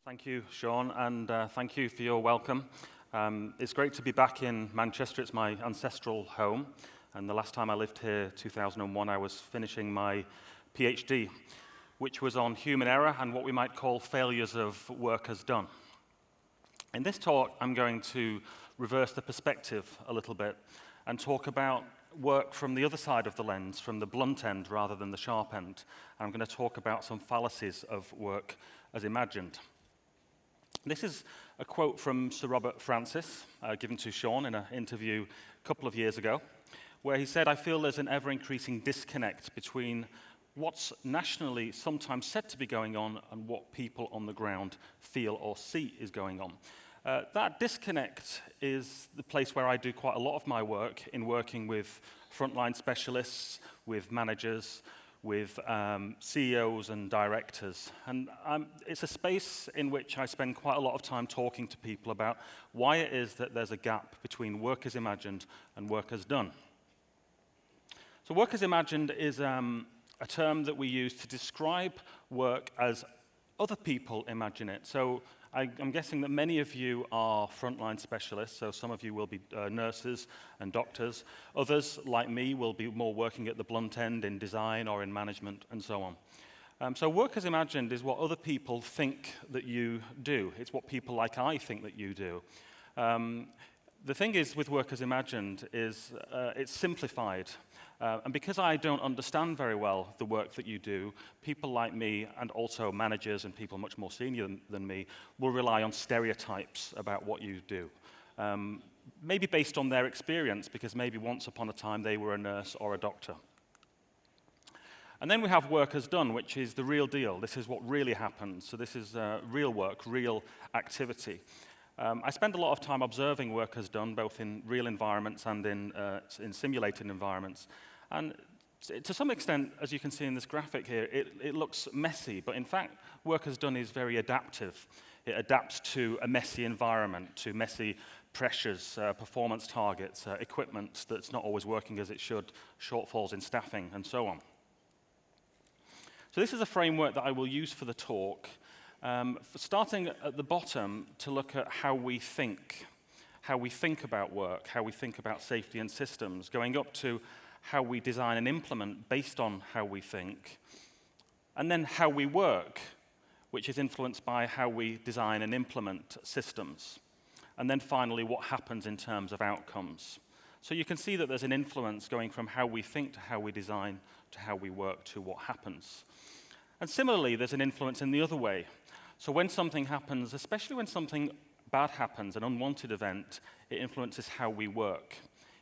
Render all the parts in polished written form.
Thank you, Sean, and thank you for your welcome. It's great to be back in Manchester. It's my ancestral home, and the last time I lived here, 2001, I was finishing my PhD, which was on human error and what we might call failures of work as done. In this talk, I'm going to reverse the perspective a little bit and talk about work from the other side of the lens, from the blunt end rather than the sharp end. And I'm going to talk about some fallacies of work as imagined. This is a quote from Sir Robert Francis, given to Sean in an interview a couple of years ago, where he said, "I feel there's an ever-increasing disconnect between what's nationally sometimes said to be going on and what people on the ground feel or see is going on." That disconnect is the place where I do quite a lot of my work, in working with frontline specialists, with managers, with CEOs and directors. And it's a space in which I spend quite a lot of time talking to people about why it is that there's a gap between work as imagined and work as done. So work as imagined is a term that we use to describe work as other people imagine it. So I'm guessing that many of you are frontline specialists, so some of you will be nurses and doctors. Others, like me, will be more working at the blunt end in design or in management and so on. So work as imagined is what other people think that you do. It's what people like I think that you do. The thing is with work as imagined is it's simplified. And because I don't understand very well the work that you do, people like me, and also managers and people much more senior than me, will rely on stereotypes about what you do. Maybe based on their experience, because maybe once upon a time they were a nurse or a doctor. And then we have work as done, which is the real deal. This is what really happens. So this is real work, real activity. I spend a lot of time observing work as done, both in real environments and in simulated environments. And to some extent, as you can see in this graphic here, it looks messy, but in fact, work as done is very adaptive. It adapts to a messy environment, to messy pressures, performance targets, equipment that's not always working as it should, shortfalls in staffing, and so on. So this is a framework that I will use for the talk, starting at the bottom to look at how we think about work, how we think about safety and systems, going up to how we design and implement based on how we think, and then how we work, which is influenced by how we design and implement systems, and then finally what happens in terms of outcomes. So you can see that there's an influence going from how we think to how we design to how we work to what happens. And similarly, there's an influence in the other way. So when something happens, especially when something bad happens, an unwanted event, it influences how we work,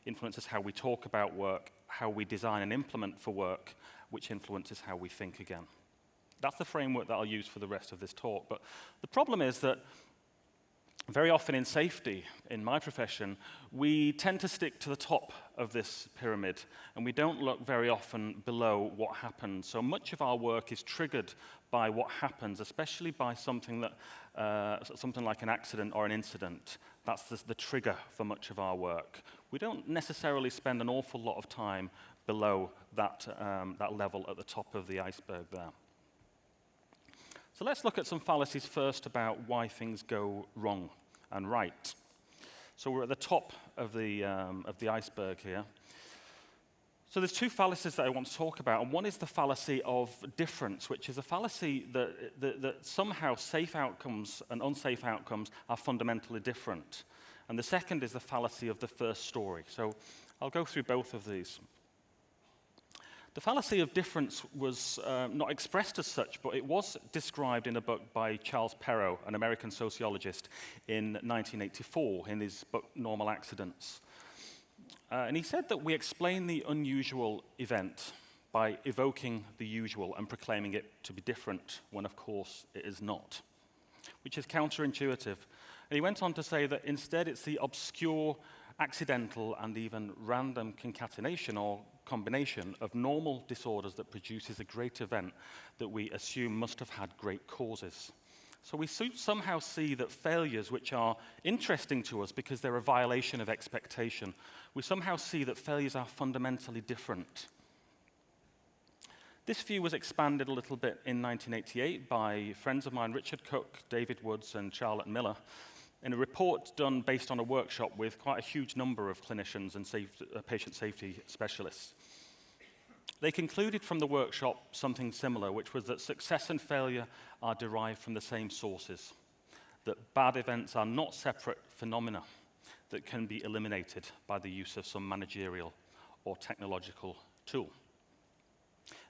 influences how we talk about work, how we design and implement for work, which influences how we think again. That's the framework that I'll use for the rest of this talk. But the problem is that very often in safety, in my profession, we tend to stick to the top of this pyramid, and we don't look very often below what happens. So much of our work is triggered by what happens, especially by something like an accident or an incident. That's the trigger for much of our work. We don't necessarily spend an awful lot of time below that level at the top of the iceberg there. So let's look at some fallacies first about why things go wrong and right. So we're at the top of the iceberg here. So there's two fallacies that I want to talk about, and one is the fallacy of difference, which is a fallacy that somehow safe outcomes and unsafe outcomes are fundamentally different. And the second is the fallacy of the first story. So I'll go through both of these. The fallacy of difference was not expressed as such, but it was described in a book by Charles Perrow, an American sociologist, in 1984, in his book Normal Accidents. And he said that we explain the unusual event by evoking the usual and proclaiming it to be different, when of course it is not, which is counterintuitive. And he went on to say that instead it's the obscure, accidental, and even random concatenation or combination of normal disorders that produces a great event that we assume must have had great causes. So we somehow see that failures, which are interesting to us because they're a violation of expectation, we somehow see that failures are fundamentally different. This view was expanded a little bit in 1988 by friends of mine, Richard Cook, David Woods, and Charlotte Miller, in a report done based on a workshop with quite a huge number of clinicians and patient safety specialists. They concluded from the workshop something similar, which was that success and failure are derived from the same sources, that bad events are not separate phenomena that can be eliminated by the use of some managerial or technological tool.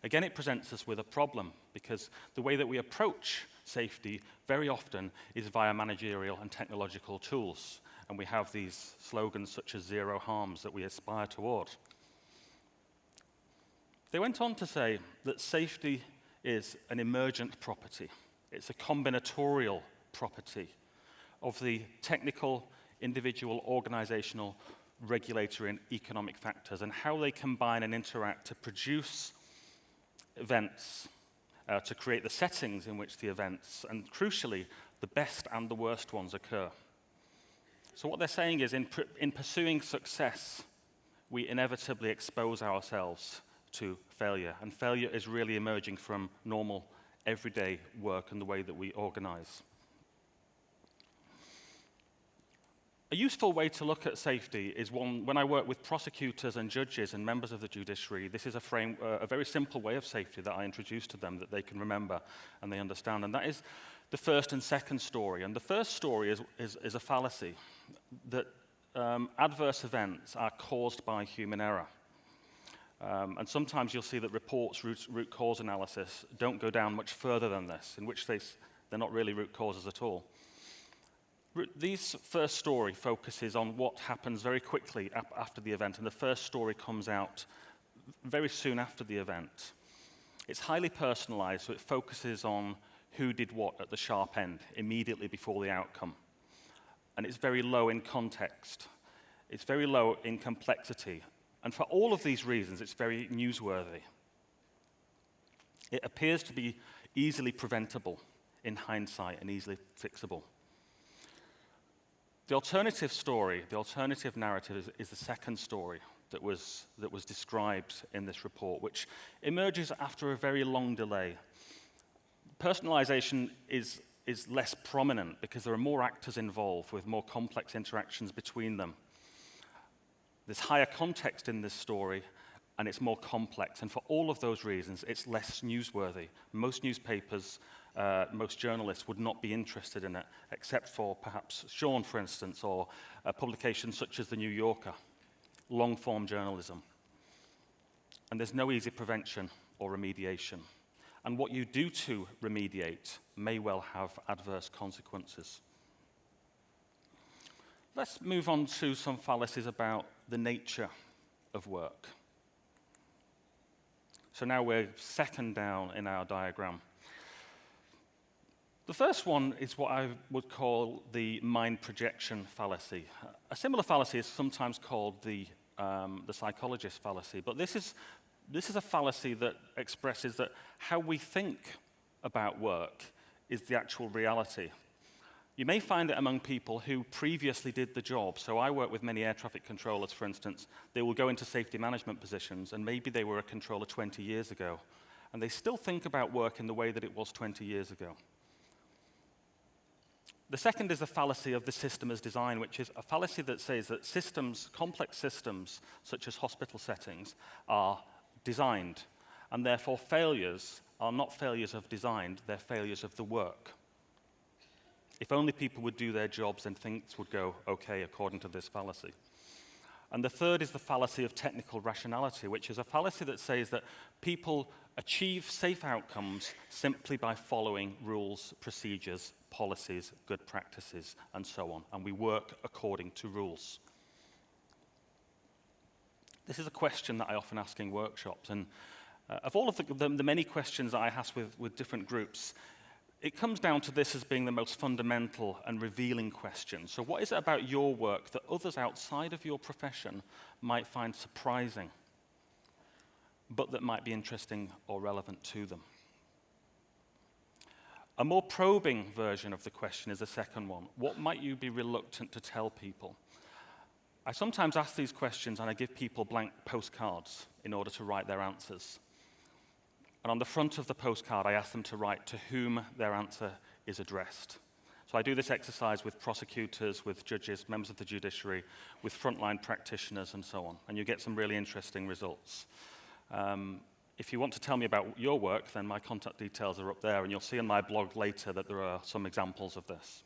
Again, it presents us with a problem, because the way that we approach safety very often is via managerial and technological tools, and we have these slogans such as zero harms that we aspire toward. They went on to say that safety is an emergent property. It's a combinatorial property of the technical, individual, organizational, regulatory, and economic factors, and how they combine and interact to produce events, to create the settings in which the events, and crucially, the best and the worst ones occur. So what they're saying is, in pursuing success, we inevitably expose ourselves to failure, and failure is really emerging from normal, everyday work and the way that we organize. A useful way to look at safety is when I work with prosecutors and judges and members of the judiciary. This is a very simple way of safety that I introduce to them that they can remember and they understand, and that is the first and second story. And the first story is a fallacy, that adverse events are caused by human error. And sometimes you'll see that reports, root cause analysis, don't go down much further than this, in which case they're not really root causes at all. This first story focuses on what happens very quickly after the event, and the first story comes out very soon after the event. It's highly personalized, so it focuses on who did what at the sharp end, immediately before the outcome. And it's very low in context. It's very low in complexity. And for all of these reasons, it's very newsworthy. It appears to be easily preventable in hindsight and easily fixable. The alternative story, the alternative narrative is the second story that was described in this report, which emerges after a very long delay. Personalization is less prominent because there are more actors involved with more complex interactions between them. There's higher context in this story, and it's more complex. And for all of those reasons, it's less newsworthy. Most newspapers, most journalists would not be interested in it, except for perhaps Sean, for instance, or publications such as The New Yorker, long-form journalism. And there's no easy prevention or remediation. And what you do to remediate may well have adverse consequences. Let's move on to some fallacies about the nature of work. So now we're second down in our diagram. The first one is what I would call the mind projection fallacy. A similar fallacy is sometimes called the psychologist fallacy, but this is a fallacy that expresses that how we think about work is the actual reality. You may find it among people who previously did the job. So I work with many air traffic controllers, for instance. They will go into safety management positions, and maybe they were a controller 20 years ago, and they still think about work in the way that it was 20 years ago. The second is the fallacy of the system as design, which is a fallacy that says that systems, complex systems, such as hospital settings, are designed, and therefore failures are not failures of design, they're failures of the work. If only people would do their jobs, then things would go okay, according to this fallacy. And the third is the fallacy of technical rationality, which is a fallacy that says that people achieve safe outcomes simply by following rules, procedures, policies, good practices, and so on. And we work according to rules. This is a question that I often ask in workshops. And of all of the many questions that I ask with different groups, it comes down to this as being the most fundamental and revealing question. So what is it about your work that others outside of your profession might find surprising, but that might be interesting or relevant to them? A more probing version of the question is the second one. What might you be reluctant to tell people? I sometimes ask these questions and I give people blank postcards in order to write their answers. And on the front of the postcard, I ask them to write to whom their answer is addressed. So I do this exercise with prosecutors, with judges, members of the judiciary, with frontline practitioners, and so on. And you get some really interesting results. If you want to tell me about your work, then my contact details are up there, and you'll see on my blog later that there are some examples of this.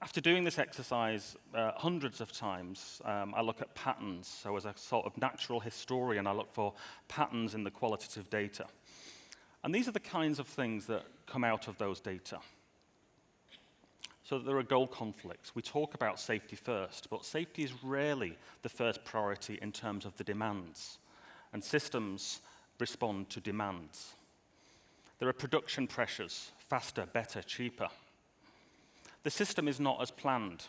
After doing this exercise hundreds of times, I look at patterns. So as a sort of natural historian, I look for patterns in the qualitative data. And these are the kinds of things that come out of those data. So there are goal conflicts. We talk about safety first, but safety is rarely the first priority in terms of the demands. And systems respond to demands. There are production pressures, faster, better, cheaper. The system is not as planned.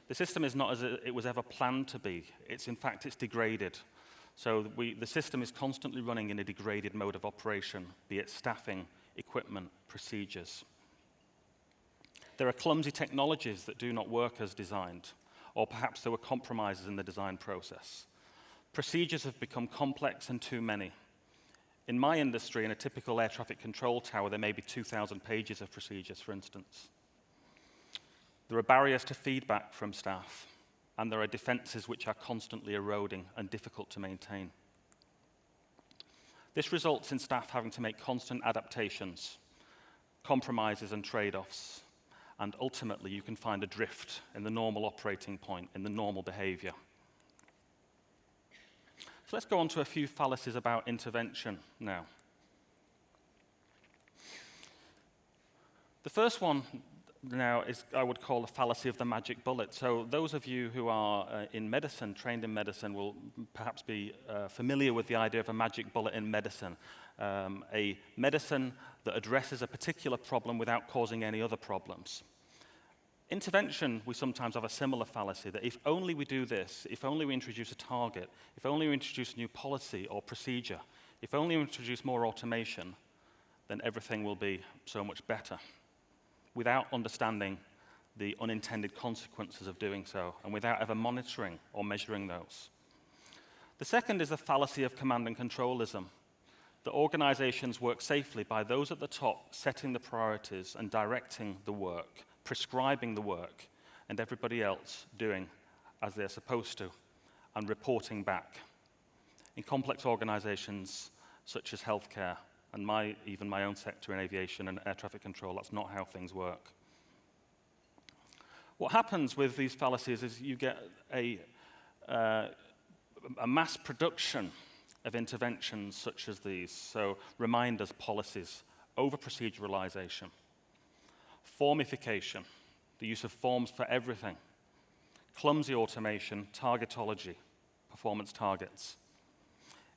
The system is not as it was ever planned to be. In fact, it's degraded. So the system is constantly running in a degraded mode of operation, be it staffing, equipment, procedures. There are clumsy technologies that do not work as designed, or perhaps there were compromises in the design process. Procedures have become complex and too many. In my industry, in a typical air traffic control tower, there may be 2,000 pages of procedures, for instance. There are barriers to feedback from staff, and there are defenses which are constantly eroding and difficult to maintain. This results in staff having to make constant adaptations, compromises and trade-offs, and ultimately you can find a drift in the normal operating point, in the normal behavior. So let's go on to a few fallacies about intervention now. The first one now is, I would call, the fallacy of the magic bullet. So those of you who are in medicine, trained in medicine, will perhaps be familiar with the idea of a magic bullet in medicine. A medicine that addresses a particular problem without causing any other problems. Intervention, we sometimes have a similar fallacy, that if only we do this, if only we introduce a target, if only we introduce a new policy or procedure, if only we introduce more automation, then everything will be so much better, without understanding the unintended consequences of doing so, and without ever monitoring or measuring those. The second is the fallacy of command and controlism, that organizations work safely by those at the top setting the priorities and directing the work, prescribing the work, and everybody else doing as they're supposed to, and reporting back. In complex organizations such as healthcare, and even my own sector in aviation and air traffic control, that's not how things work. What happens with these fallacies is you get a mass production of interventions such as these. So reminders, policies, over-proceduralization, formification, the use of forms for everything, clumsy automation, targetology, performance targets,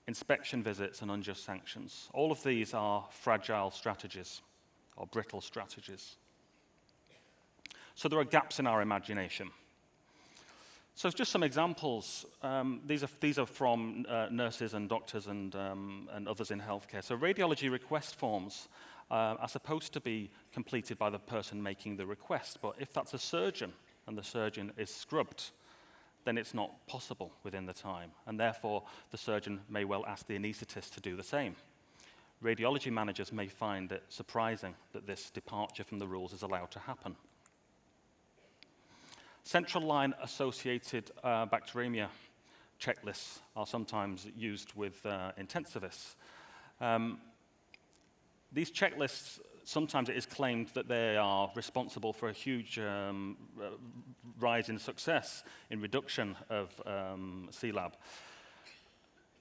inspection visits, and unjust sanctions. All of these are fragile strategies, or brittle strategies. So there are gaps in our imagination. So just some examples. These are from nurses and doctors and others in healthcare. So radiology request forms are supposed to be completed by the person making the request, but if that's a surgeon and the surgeon is scrubbed, then it's not possible within the time, and therefore the surgeon may well ask the anaesthetist to do the same. Radiology managers may find it surprising that this departure from the rules is allowed to happen. Central line associated bacteremia checklists are sometimes used with intensivists. These checklists, sometimes it is claimed that they are responsible for a huge rise in success in reduction of CLAB.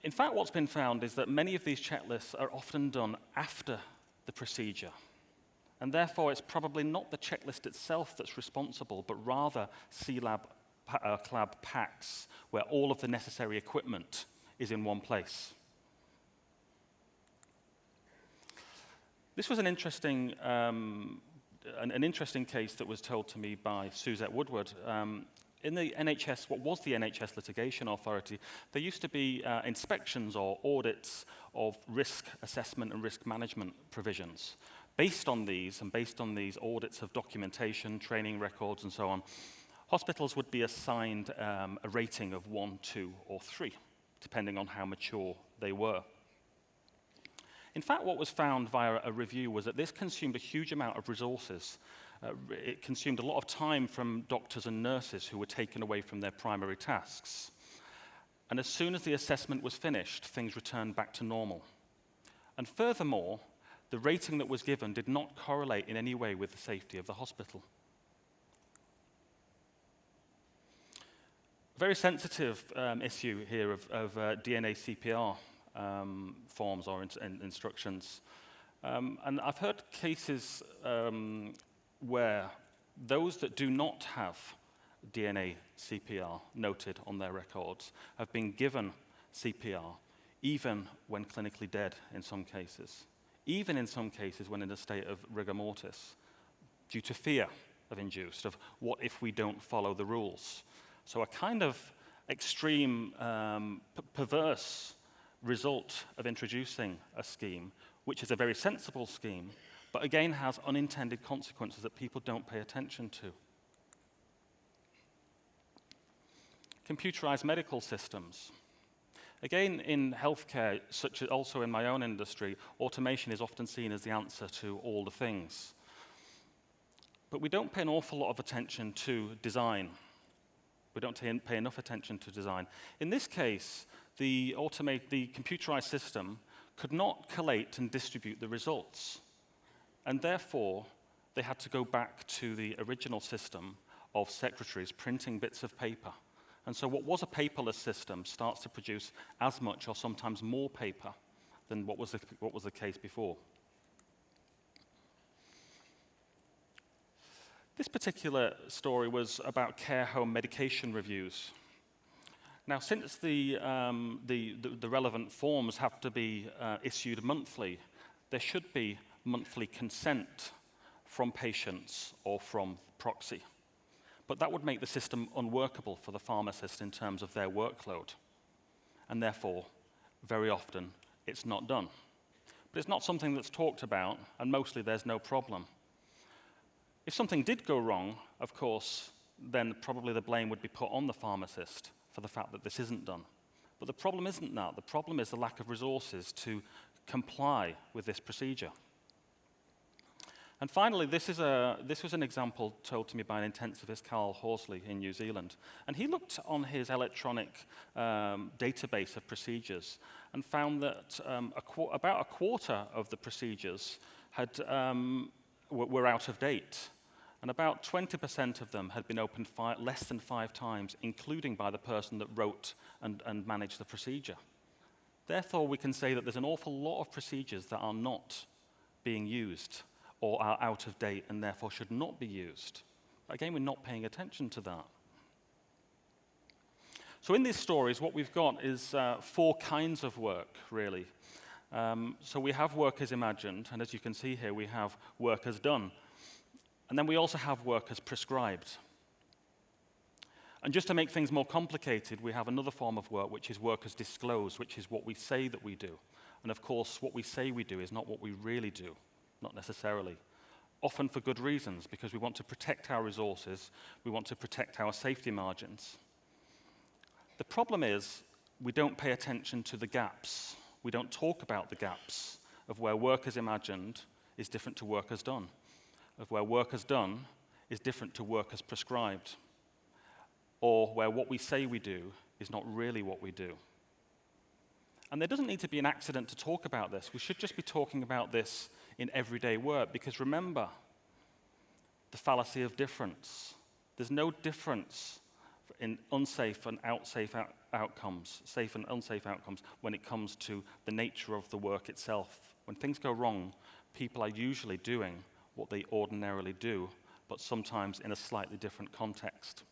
In fact, what's been found is that many of these checklists are often done after the procedure. And therefore, it's probably not the checklist itself that's responsible, but rather CLAB packs, where all of the necessary equipment is in one place. This was an interesting case that was told to me by Suzette Woodward. In the NHS, what was the NHS Litigation Authority, there used to be inspections or audits of risk assessment and risk management provisions. Based on these, and based on these audits of documentation, training records, and so on, hospitals would be assigned a rating of 1, 2, or 3, depending on how mature they were. In fact, what was found via a review was that this consumed a huge amount of resources. It consumed a lot of time from doctors and nurses who were taken away from their primary tasks. And as soon as the assessment was finished, things returned back to normal. And furthermore, the rating that was given did not correlate in any way with the safety of the hospital. A very sensitive issue here of DNA CPR forms or instructions. And I've heard cases where those that do not have DNA CPR noted on their records have been given CPR, even when clinically dead in some cases, even in some cases when in a state of rigor mortis, due to fear of induced, of what if we don't follow the rules. So a kind of extreme, perverse result of introducing a scheme, which is a very sensible scheme, but again has unintended consequences that people don't pay attention to. Computerized medical systems. Again, in healthcare, such as also in my own industry, automation is often seen as the answer to all the things. But we don't pay an awful lot of attention to design. We don't pay enough attention to design. In this case, the computerized system could not collate and distribute the results. And therefore, they had to go back to the original system of secretaries printing bits of paper. And so what was a paperless system starts to produce as much or sometimes more paper than what was the case before. This particular story was about care home medication reviews. Now, since the relevant forms have to be issued monthly, there should be monthly consent from patients or from proxy. But that would make the system unworkable for the pharmacist in terms of their workload. And therefore, very often, it's not done. But it's not something that's talked about, and mostly there's no problem. If something did go wrong, of course, then probably the blame would be put on the pharmacist for the fact that this isn't done. But the problem isn't that. The problem is the lack of resources to comply with this procedure. And finally, this was an example told to me by an intensivist, Carl Horsley, in New Zealand. And he looked on his electronic database of procedures and found that about a quarter of the procedures were out of date. And about 20% of them had been opened less than 5 times, including by the person that wrote and managed the procedure. Therefore, we can say that there's an awful lot of procedures that are not being used or are out of date and therefore should not be used. Again, we're not paying attention to that. So in these stories, what we've got is 4 kinds of work, really. So we have work as imagined, and as you can see here, we have work as done. And then we also have work as prescribed. And just to make things more complicated, we have another form of work, which is work as disclosed, which is what we say that we do. And of course, what we say we do is not what we really do, not necessarily. Often for good reasons, because we want to protect our resources, we want to protect our safety margins. The problem is, we don't pay attention to the gaps. We don't talk about the gaps of where work as imagined is different to work as done, of where work as done is different to work as prescribed, or where what we say we do is not really what we do. And there doesn't need to be an accident to talk about this. We should just be talking about this in everyday work, because remember the fallacy of difference. There's no difference in unsafe and outcomes, safe and unsafe outcomes, when it comes to the nature of the work itself. When things go wrong, people are usually doing what they ordinarily do, but sometimes in a slightly different context.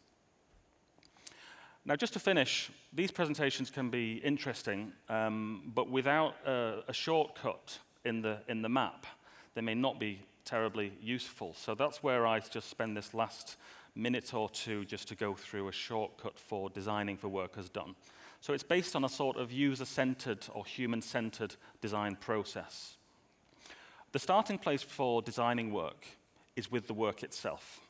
Now, just to finish, these presentations can be interesting, but without a shortcut in the map, they may not be terribly useful. So that's where I just spend this last minute or two just to go through a shortcut for designing for work as done. So it's based on a sort of user-centered or human-centered design process. The starting place for designing work is with the work itself.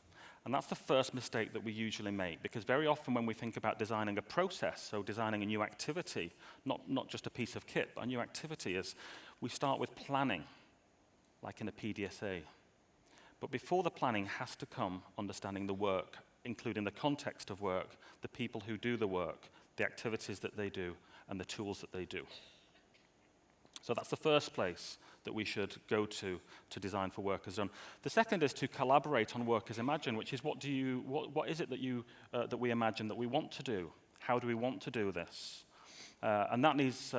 And that's the first mistake that we usually make, because very often when we think about designing a process, so designing a new activity, not just a piece of kit, but a new activity, is we start with planning, like in a PDSA. But before the planning has to come understanding the work, including the context of work, the people who do the work, the activities that they do, and the tools that they do. So that's the first place that we should go to design for work as done. The second is to collaborate on work as imagined, which is what is it that we imagine that we want to do? How do we want to do this? And that needs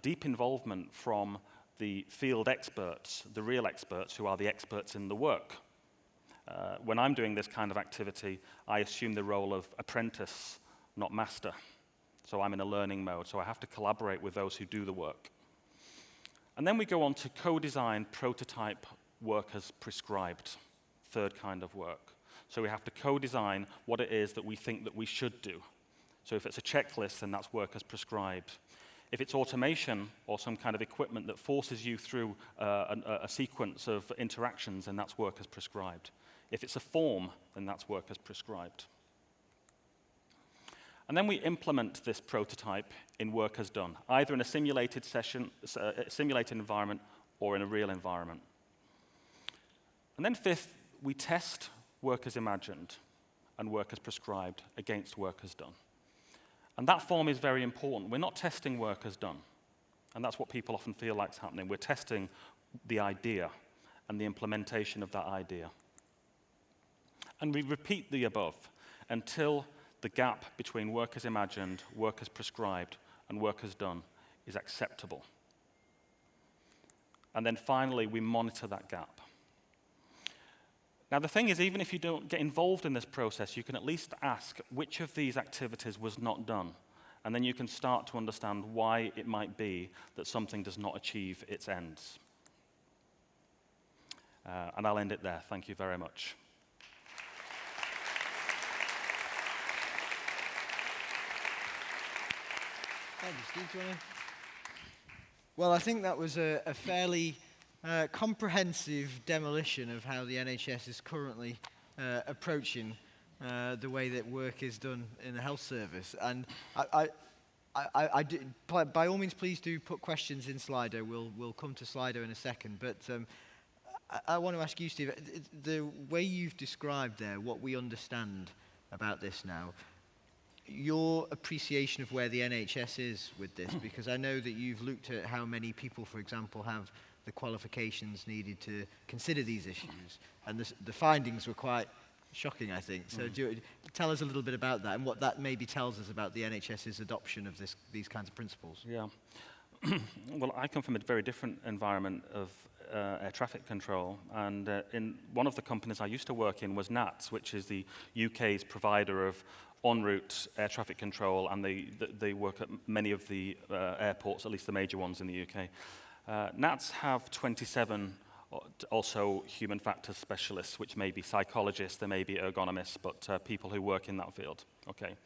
deep involvement from the field experts, the real experts who are the experts in the work. When I'm doing this kind of activity, I assume the role of apprentice, not master. So I'm in a learning mode, so I have to collaborate with those who do the work. And then we go on to co-design, prototype, work as prescribed, third kind of work. So we have to co-design what it is that we think that we should do. So if it's a checklist, then that's work as prescribed. If it's automation or some kind of equipment that forces you through a sequence of interactions, then that's work as prescribed. If it's a form, then that's work as prescribed. And then we implement this prototype in work as done, either in a simulated simulated environment or in a real environment. And then fifth, we test work as imagined and work as prescribed against work as done. And that form is very important. We're not testing work as done. And that's what people often feel like is happening. We're testing the idea and the implementation of that idea. And we repeat the above until the gap between work as imagined, work as prescribed, and work as done is acceptable. And then finally, we monitor that gap. Now, the thing is, even if you don't get involved in this process, you can at least ask which of these activities was not done. And then you can start to understand why it might be that something does not achieve its ends. And I'll end it there. Thank you very much. Thank you, Steve. Do you want to? Well, I think that was a fairly comprehensive demolition of how the NHS is currently approaching the way that work is done in the health service. And by all means, please do put questions in Slido. We'll come to Slido in a second. But I want to ask you, Steve, the way you've described there, what we understand about this now, your appreciation of where the NHS is with this, because I know that you've looked at how many people, for example, have the qualifications needed to consider these issues, and the findings were quite shocking, I think. So tell us a little bit about that and what that maybe tells us about the NHS's adoption of these kinds of principles. Yeah. Well, I come from a very different environment of air traffic control, and in one of the companies I used to work in was NATS, which is the UK's provider of en route air traffic control, and they work at many of the airports, at least the major ones in the UK. NATS have 27 also human factors specialists, which may be psychologists, they may be ergonomists, but people who work in that field. Okay.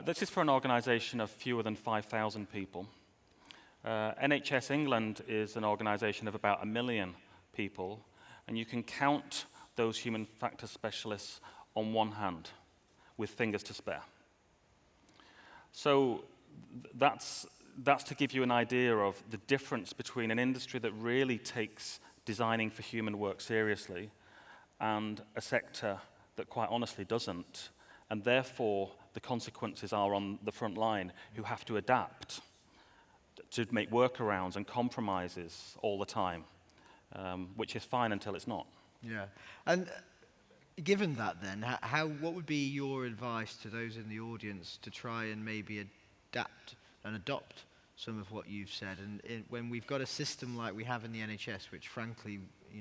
This is for an organisation of fewer than 5,000 people. NHS England is an organisation of about 1 million people, and you can count those human factors specialists on one hand, with fingers to spare. So that's to give you an idea of the difference between an industry that really takes designing for human work seriously and a sector that quite honestly doesn't. And therefore, the consequences are on the front line, who have to adapt to make workarounds and compromises all the time, which is fine until it's not. Yeah. And given that then, what would be your advice to those in the audience to try and maybe adapt and adopt some of what you've said? And when we've got a system like we have in the NHS, which frankly,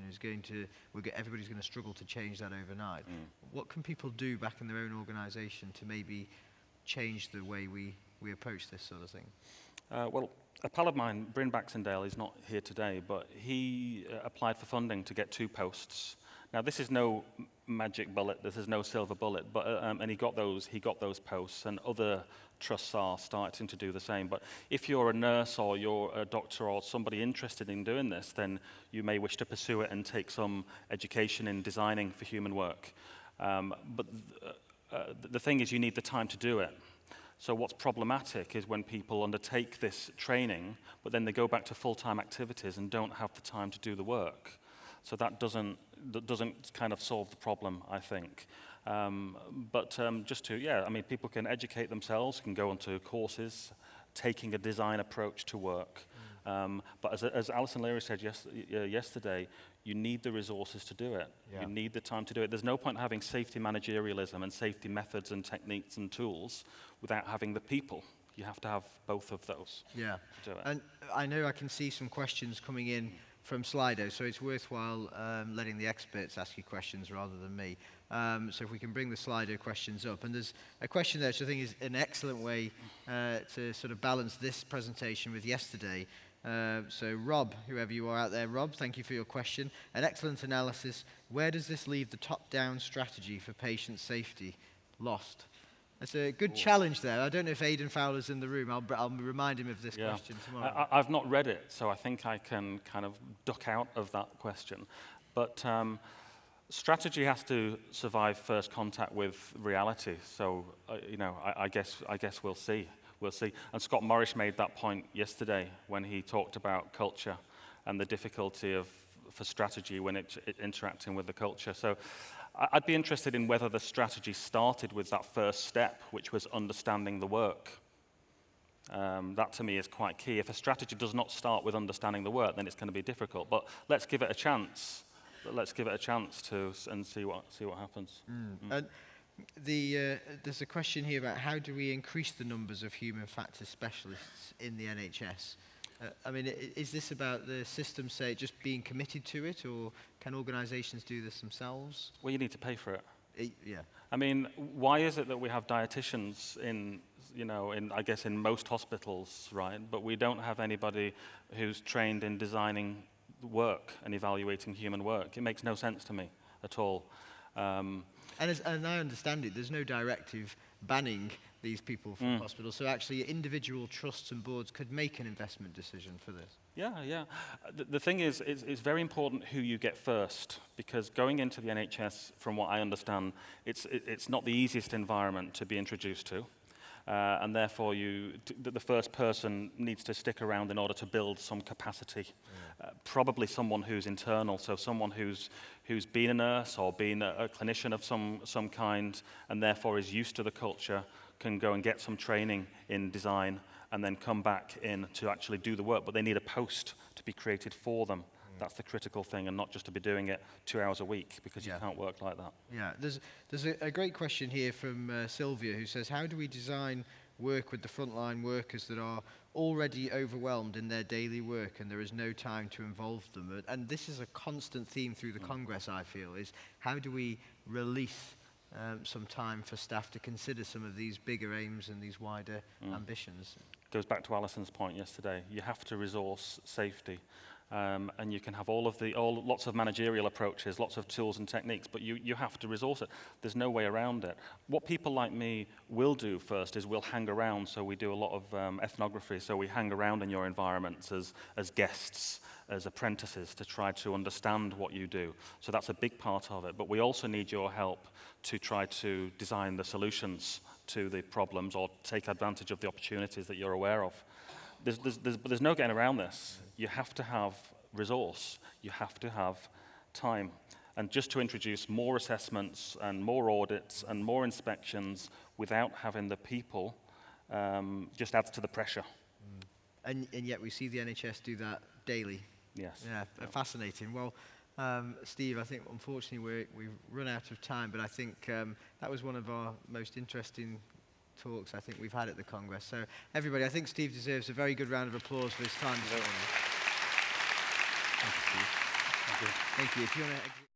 is everybody's going to struggle to change that overnight. What can people do back in their own organisation to maybe change the way we approach this sort of thing? Well, a pal of mine, Bryn Baxendale, is not here today, but he applied for funding to get 2 posts. Now, this is no magic bullet, this is no silver bullet, but and he got those posts, and other trusts are starting to do the same. But if you're a nurse or you're a doctor or somebody interested in doing this, then you may wish to pursue it and take some education in designing for human work. But the thing is, you need the time to do it. So what's problematic is when people undertake this training, but then they go back to full-time activities and don't have the time to do the work. So that doesn't kind of solve the problem, I think. Just to, yeah, I mean, people can educate themselves, can go onto courses, taking a design approach to work. But as Alison Leary said yesterday, you need the resources to do it. Yeah. You need the time to do it. There's no point having safety managerialism and safety methods and techniques and tools without having the people. You have to have both of those to do it. And I know I can see some questions coming in from Slido, so it's worthwhile letting the experts ask you questions rather than me. So if we can bring the Slido questions up. And there's a question there which I think is an excellent way to sort of balance this presentation with yesterday. So Rob, whoever you are out there, Rob, thank you for your question. An excellent analysis. Where does this leave the top-down strategy for patient safety? Lost. That's a good challenge there. I don't know if Aidan Fowler's in the room. I'll remind him of this question tomorrow. I've not read it, so I think I can kind of duck out of that question. But strategy has to survive first contact with reality. So, I guess we'll see. We'll see. And Scott Morris made that point yesterday when he talked about culture and the difficulty for strategy when it's interacting with the culture. So I'd be interested in whether the strategy started with that first step, which was understanding the work. That to me is quite key. If a strategy does not start with understanding the work, then it's going to be difficult. But let's give it a chance. Let's give it a chance and see what happens. And there's a question here about how do we increase the numbers of human factors specialists in the NHS? I mean, is this about the system, say, just being committed to it, or can organisations do this themselves? Well, you need to pay for it. Yeah. I mean, why is it that we have dietitians in most hospitals, right? But we don't have anybody who's trained in designing work and evaluating human work. It makes no sense to me at all. And I understand it. There's no directive banning these people from hospitals. So actually, individual trusts and boards could make an investment decision for this. Yeah. The thing is, it's very important who you get first, because going into the NHS, from what I understand, it's not the easiest environment to be introduced to. And therefore, the first person needs to stick around in order to build some capacity. Probably someone who's internal, so someone who's been a nurse or been a clinician of some kind, and therefore is used to the culture, can go and get some training in design, and then come back in to actually do the work. But they need a post to be created for them. That's the critical thing, and not just to be doing it 2 hours a week, because you can't work like that. Yeah, there's a great question here from Sylvia, who says, how do we design work with the frontline workers that are already overwhelmed in their daily work and there is no time to involve them? And this is a constant theme through the Congress, I feel, is how do we release some time for staff to consider some of these bigger aims and these wider ambitions? Goes back to Alison's point yesterday. You have to resource safety. And you can have lots of managerial approaches, lots of tools and techniques, but you have to resource it. There's no way around it. What people like me will do first is we'll hang around. So we do a lot of ethnography. So we hang around in your environments as guests, as apprentices, to try to understand what you do. So that's a big part of it. But we also need your help to try to design the solutions to the problems or take advantage of the opportunities that you're aware of. There's no getting around this. You have to have resource. You have to have time. And just to introduce more assessments and more audits and more inspections without having the people just adds to the pressure. And yet we see the NHS do that daily. Yes. Yeah, fascinating. Well, Steve, I think unfortunately we've run out of time, but I think that was one of our most interesting talks I think we've had at the Congress. So everybody, I think Steve deserves a very good round of applause for his time this morning. Thank you. Thank you. If you want to